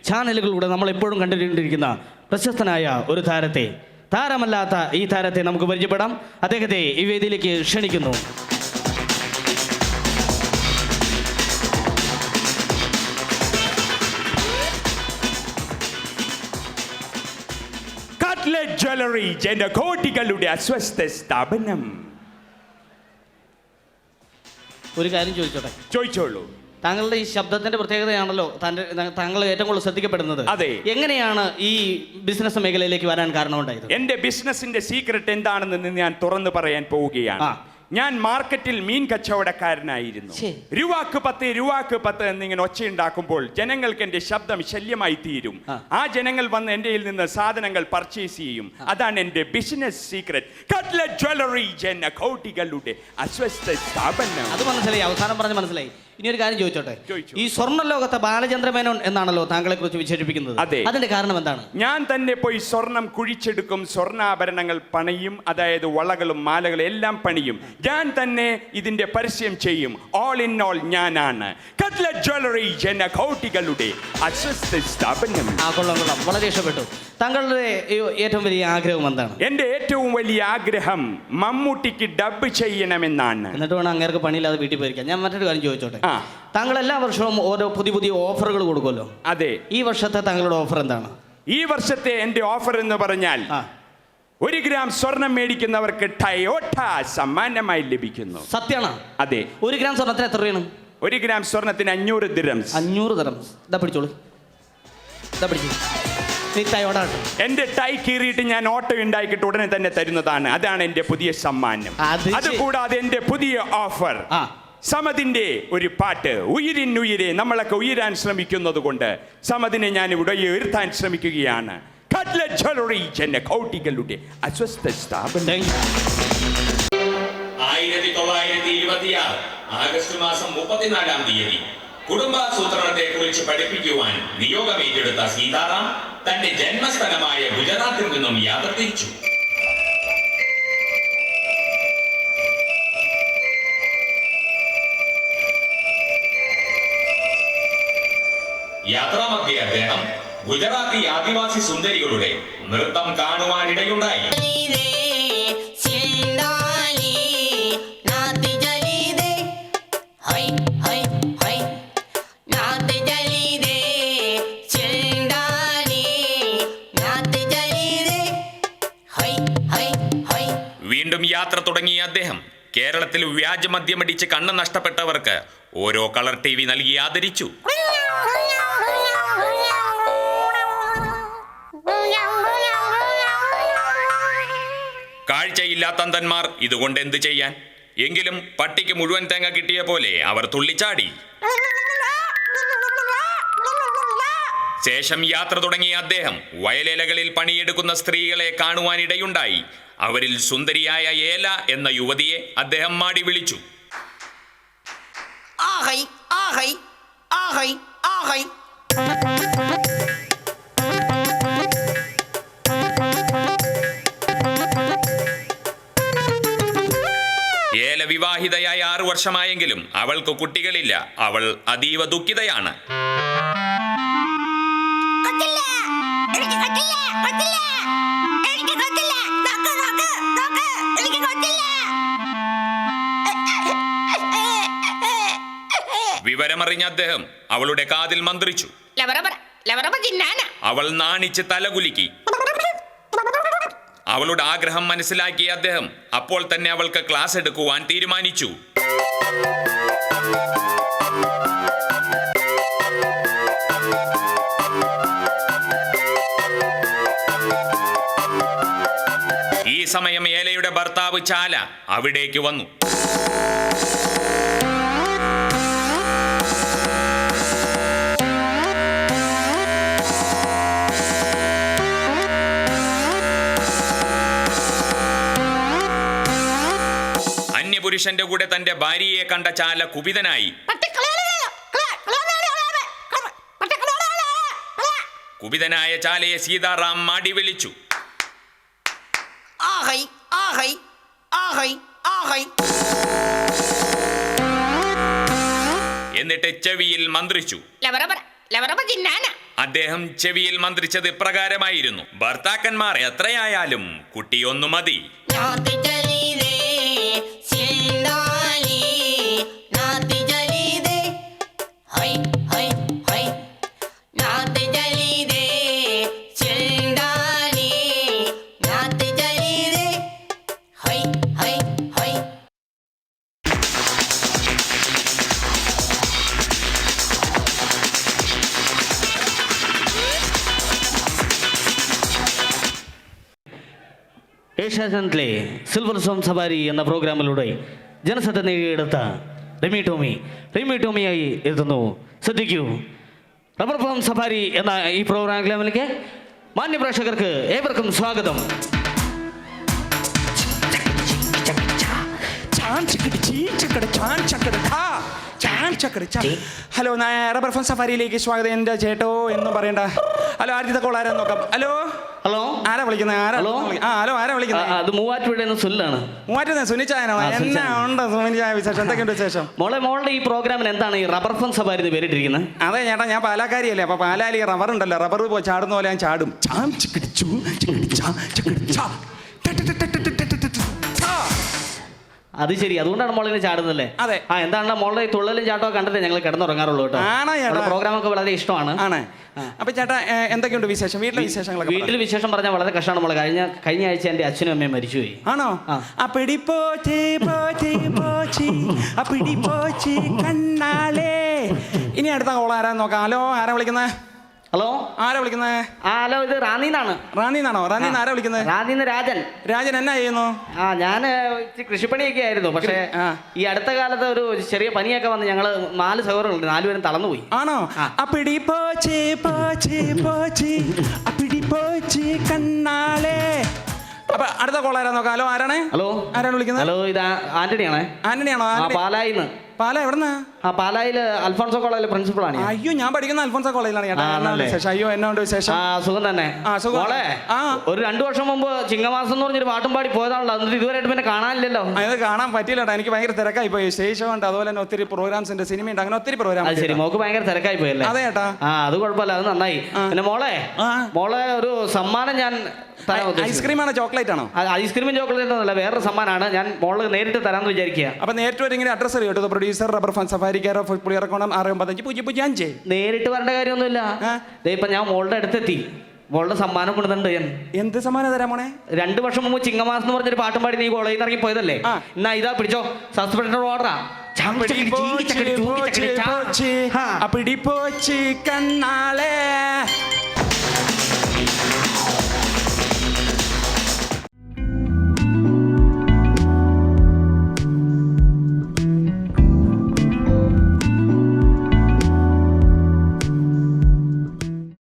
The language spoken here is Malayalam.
ചാനലുകളിലൂടെ നമ്മൾ എപ്പോഴും കണ്ടുകൊണ്ടിരിക്കുന്ന പ്രശസ്തനായ ഒരു താരത്തെ, താരമല്ലാത്ത ഈ താരത്തെ നമുക്ക് പരിചയപ്പെടാം. അദ്ദേഹത്തെ ഈ വേദിയിലേക്ക് ക്ഷണിക്കുന്നു. കട്ട്ലറ്റ് ജ്വല്ലറി ജനകോടികളുടെ അസ്വസ്ഥ സ്ഥാപനം. ഒരു കാര്യം ചോദിച്ചോട്ടെ? ചോദിച്ചോളൂ. താങ്കളുടെ ഈ ശബ്ദത്തിന്റെ പ്രത്യേകതയാണല്ലോ താങ്കൾ ഏറ്റവും കൂടുതൽ ശ്രദ്ധിക്കപ്പെടുന്നത്. അതെ. എങ്ങനെയാണ് ഈ ബിസിനസ് മേഖലയിലേക്ക് വരാൻ കാരണമുണ്ടായത്? എന്റെ ബിസിനസിന്റെ സീക്രട്ട് എന്താണെന്ന് ഞാൻ തുറന്നു പറയാൻ പോവുകയാണ്. ഞാൻ മാർക്കറ്റിൽ മീൻ കച്ചവടക്കാരനായിരുന്നു. രൂപക്ക് 10 എന്നിങ്ങനെ ഒച്ചയുണ്ടാക്കുമ്പോൾ ജനങ്ങൾക്ക് എന്റെ ശബ്ദം ശല്യമായി തീരും. ആ ജനങ്ങൾ വന്ന് എന്റെ നിന്ന് സാധനങ്ങൾ പർച്ചേസ് ചെയ്യും. അതാണ് എന്റെ ബിസിനസ് സീക്രട്ട്. കട്ട്ലറ്റ് ജ്വല്ലറി ജനകോടികളുടെ അസ്വസ്ഥ സ്ഥാപനം. അത് മനസ്സിലായി, അവസാനം പറഞ്ഞ് മനസ്സിലായി. ഇനി ഒരു കാര്യം ചോദിച്ചോട്ടെ? ഈ സ്വർണ്ണ ലോകത്തെ ബാലചന്ദ്രമേനോൻ എന്നാണല്ലോ താങ്കളെ കുറിച്ച് വിശേഷിപ്പിക്കുന്നത്. അതെ. അതിന്റെ കാരണം എന്താണ്? ഞാൻ തന്നെ പോയി സ്വർണം കുഴിച്ചെടുക്കും, സ്വർണ്ണാഭരണങ്ങൾ പണിയും, അതായത് വളകളും മാലകളും എല്ലാം പണിയും. ഞാൻ തന്നെ ഇതിന്റെ പരസ്യം ചെയ്യും. ഓൾ ഇൻ ഓൾ ഞാനാണ്. കട്ട്ലറ്റ് ജ്വല്ലറി ജനകോടികളുടെ അസ്വസ്ഥ സ്ഥാപനം. കൊള്ളാം, വളരെ ഇഷ്ടപ്പെട്ടു. താങ്കളുടെ ഏറ്റവും വലിയ ആഗ്രഹം എന്താണ്? എന്റെ ഏറ്റവും വലിയ ആഗ്രഹം മമ്മൂട്ടിക്ക് ഡബ് ചെയ്യണമെന്നാണ്. എന്നിട്ട് വേണം അങ്ങേർക്ക് പണിയില്ലാതെ വീട്ടിൽ പോയിരിക്കാം. ഞാൻ മറ്റൊരു കാര്യം ചോദിച്ചോട്ടെ? താങ്കൾ എല്ലാ വർഷവും ഓരോ പുതിയ ഓഫറുകൾ കൊടുക്കുമല്ലോ. അതെ. ഈ വർഷത്തെ താങ്കളുടെ ഓഫർ എന്താണ്? ഈ വർഷത്തെ എന്റെ ഓഫർ എന്ന് പറഞ്ഞാൽ 1 ഗ്രാം സ്വർണം മേടിക്കുന്നവർക്ക് ടയോട്ട സമ്മാനമായി ലഭിക്കുന്നു. സത്യമാണോ? അതെ. 1 ഗ്രാം സ്വർണത്തിന് എത്ര രൂപയാണ്? 1 ഗ്രാം സ്വർണത്തിന് 500 ദിർഹംസ്. 500 ദിർഹംസ്. ഇതാ പിടിച്ചോളൂ, ഇതാ പിടിച്ചു. എന്റെ ടൈ കീറിയിട്ട് ഞാൻ ഓട്ടോ ഉണ്ടാക്കിയിട്ട് ഉടനെ തന്നെ തരുന്നതാണ്. അതാണ് എന്റെ പുതിയ സമ്മാനം. അതുകൂടാതെ എന്റെ പുതിയ ഓഫർ സമതിന്റെ ഒരു പാട്ട്, ഉയിരിനുയിരെ. നമ്മളൊക്കെ ഉയരാൻ ശ്രമിക്കുന്നത് കൊണ്ട് സമതിനെ ഞാൻ ഇവിടെ ഉയർത്താൻ ശ്രമിക്കുകയാണ്. കട്ട്ലറ്റ് ജ്വല്ലറി ജനകോടികളുടെ അസ്വസ്ഥ സ്ഥാപനം. 1926 ആഗസ്റ്റ് മാസം 34-ാം തീയതി കുടുംബാസൂത്രണത്തെ കുറിച്ച് പഠിപ്പിക്കുവാൻ നിയോഗമേറ്റെടുത്ത സീതാറാം തന്റെ ജന്മസ്ഥലമായ ഗുജറാത്തിൽ നിന്നും യാത്ര തിരിച്ചു. യാത്രാമധ്യേ അദ്ദേഹം ഗുജറാത്തി ആദിവാസി സുന്ദരികളുടെ നൃത്തം കാണുവാനിടയുണ്ടായി. വീണ്ടും യാത്ര തുടങ്ങിയ അദ്ദേഹം കേരളത്തിൽ വ്യാജമദ്യമടിച്ച് കണ്ണ് നഷ്ടപ്പെട്ടവർക്ക് ഓരോ കളർ TV നൽകി ആദരിച്ചു. കാഴ്ചയില്ലാത്ത അന്ധന്മാർ ഇതുകൊണ്ട് എന്ത് ചെയ്യാൻ? എങ്കിലും പട്ടിക്ക് മുഴുവൻ തേങ്ങ കിട്ടിയ പോലെ അവർ തുള്ളിച്ചാടി. ശേഷം യാത്ര തുടങ്ങിയ അദ്ദേഹം വയലേലകളിൽ പണിയെടുക്കുന്ന സ്ത്രീകളെ കാണുവാനിടയുണ്ടായി. അവരിൽ സുന്ദരിയായ ഏല എന്ന യുവതിയെ അദ്ദേഹം മാടി വിളിച്ചു. ഏല വിവാഹിതയായ 6 വർഷമായെങ്കിലും അവൾക്ക് കുട്ടികളില്ല. അവൾ അതീവ ദുഃഖിതയാണ്. വിവരമറിഞ്ഞ അദ്ദേഹം അവളുടെ കാതിൽ മന്ത്രിച്ചു. അവൾ നാണിച്ച് തലകുലുക്കി. അവളുടെ ആഗ്രഹം മനസ്സിലാക്കിയ അദ്ദേഹം അപ്പോൾ തന്നെ അവൾക്ക് ക്ലാസ് എടുക്കുവാൻ തീരുമാനിച്ചു. ഈ സമയം ഏലയുടെ ഭർത്താവ് ചാല അവിടേക്ക് വന്നു. പുരുഷന്റെ കൂടെ തന്റെ ഭാര്യയെ കണ്ട ചാല കുപിതനായി. കുപിതനായ ചാലയെ സീതാറാം മാടി വിളിച്ചു. എന്നിട്ട് ചെവിയിൽ മന്ത്രിച്ചു. അദ്ദേഹം ചെവിയിൽ മന്ത്രിച്ചത് ഇപ്രകാരമായിരുന്നു: ഭർത്താക്കന്മാർ എത്രയായാലും കുട്ടിയൊന്നു മതി. ഏഷ്യാനെറ്റിലെ സിൽവർ സോം സവാരി എന്ന പ്രോഗ്രാമിലൂടെ ജനശ്രദ്ധ നേടിയെടുത്ത റിമി ടോമിയായി എത്തുന്നു. ശ്രദ്ധിക്കൂ, റബ്ബർ ഫോം സഫാരി എന്ന ഈ പ്രോഗ്രാമിലേക്ക് മാന്യ പ്രേക്ഷകർക്ക് ഏവർക്കും സ്വാഗതം. ഹലോ, റബ്ബർ ഫോം സഫാരിയിലേക്ക് സ്വാഗതം. എൻ്റെ ചേട്ടോ എന്ന് പറയണ്ട. ഹലോ, ആദ്യത്തെ കോൾ ആരാന്ന് നോക്കാം. ഹലോ ഹലോ, ആരാ വിളിക്കുന്നത്? ഹലോ, ആരാ വിളിക്കുന്നത്? അത് മൂവാറ്റുപുഴയിൽ സുല്ലാണ്. മൂവാറ്റുപുഴ സുനിച്ചായനാണോ? എന്നാ ഉണ്ട് സുനിച്ചായ വിശേഷം? എന്തൊക്കെയുണ്ട് വിശേഷം? മോളുടെ ഈ പ്രോഗ്രാമിന് എന്താണ് ഈ റബ്ബർ ഫോം സഫാരി എന്ന് പേരിട്ടിരിക്കുന്നത്? അതെ ചേട്ടാ, ഞാൻ പാലാക്കാരിയല്ലേ, അപ്പൊ പാലായിൽ റബ്ബർ ഉണ്ടല്ലോ, റബ്ബർ പോയി ചാടുന്ന പോലെ ഞാൻ ചാടും. അത് ശരി, അതുകൊണ്ടാണ് മോളിങ്ങനെ ചാടുന്നല്ലേ? അതെ. എന്താണ് മോളുടെ ഈ തുള്ളലും ചാട്ടവും കണ്ടിട്ട് ഞങ്ങൾ കിടന്നുറങ്ങാറുള്ളൂ കേട്ടോ. പ്രോഗ്രാമൊക്കെ വളരെ ഇഷ്ടമാണ്. ആണ്. അപ്പൊ ചേട്ടാ, എന്തൊക്കെയുണ്ട് വിശേഷം? വീട്ടിലെ വിശേഷങ്ങളൊക്കെ? വീട്ടിൽ വിശേഷം പറഞ്ഞാൽ വളരെ കഷ്ടമാണ് മോളെ. കഴിഞ്ഞ ആഴ്ച എൻ്റെ അച്ഛനും അമ്മയും മരിച്ചുപോയി. ആണോ? ഇനി അടുത്ത കോൾ ആരാന്ന് നോക്കാം. ഹലോ, ആരാ വിളിക്കുന്നത്? ഹലോ, ആരാ വിളിക്കുന്നത്? ഹലോ, ഇത് റാന്നിന്നാണ്. റാന്നിന്നാണോ? റാന്നിന്ന് ആരാ വിളിക്കുന്നത്? റാന്നിന്ന് രാജൻ. രാജൻ എന്നാ ചെയ്യുന്നു? ഞാൻ കൃഷിപ്പണിയൊക്കെ ആയിരുന്നു. പക്ഷേ ഈ അടുത്ത കാലത്ത് ഒരു ചെറിയ പനിയൊക്കെ വന്ന് ഞങ്ങൾ 4 സഹോദരങ്ങളുണ്ട്, 4 പേരും തളർന്നുപോയി. ആണോ? അപ്പൊ അടുത്ത കോൾ ആരാ നോക്കാം. ഹലോ, ആരാണ്? ഹലോ, ആരാണ് വിളിക്കുന്നത്? ഹലോ, ഇത് ആന്റണിയാണേ. ആന്റണിയാണോ? പാലായിന്ന്. പാല എവിടെന്നാ? പാലായിൽ അൽഫോൺസോ കോളേജിലെ പ്രിൻസിപ്പളാണ്. അയ്യോ, ഞാൻ പഠിക്കുന്ന അൽഫോൺസോ കോളേജിലാണ്. അയ്യോ, എന്നാണ്ട് വിശേഷം? സുഖം തന്നെ. മോളെ, ഒരു 2 വർഷം മുമ്പ് ചിങ്ങമാസം എന്ന് പറഞ്ഞൊരു പാട്ടും പാടി പോയതാണല്ലോ, എന്നിട്ട് ഇതുവരെയായിട്ട് പിന്നെ കാണാനില്ലല്ലോ. അത് കാണാൻ പറ്റില്ല, എനിക്ക് ഭയങ്കര തിരക്കായി പോയി. സ്റ്റേജ് ഷോ ഉണ്ട്, അതുപോലെ തന്നെ ഒത്തിരി പ്രോഗ്രാംസ് ഉണ്ട്, സിനിമ ഉണ്ട്, അങ്ങനെ ഒത്തിരി പ്രോഗ്രാം. ശരി, മോക്ക് ഭയങ്കര തിരക്കായി പോയല്ലേ? അതെ ചേട്ടാ. അത് കുഴപ്പമില്ല, അത് നന്നായി. പിന്നെ മോളെ ഒരു സമ്മാനം ഞാൻ ഐസ്ക്രീം ആണോ ചോക്ലേറ്റ് ആണോ? ഐസ്ക്രീമും ചോക്ലേറ്റും അല്ല, വേറൊരു സമ്മാനമാണ് ഞാൻ മോള് നേരിട്ട് തരാമെന്ന് വിചാരിക്കുക. അപ്പൊ നേരിട്ട് വരെ അഡ്രസ് അറിയോ? Producer, rubber foam safari, care of Puliyarakonam, 695 നേരിട്ട് വരേണ്ട കാര്യമൊന്നുമില്ല. ഇപ്പൊ ഞാൻ മോളുടെ അടുത്തെത്തി. മോളുടെ സമ്മാനം കൊണ്ടുവന്നിട്ടുണ്ട് ഞാൻ. എന്ത് സമ്മാനം തരാം മോനെ? 2 വർഷം മുമ്പ് ചിങ്ങമാസം എന്ന് പറഞ്ഞൊരു പാട്ടും പാടി നീ കോളേജിൽ നിന്ന് ഇറങ്ങി പോയതല്ലേ? എന്നാ ഇതാ പിടിച്ചോ, സസ്പെൻഡ് ഓർഡറാ. കണ്ണാളെ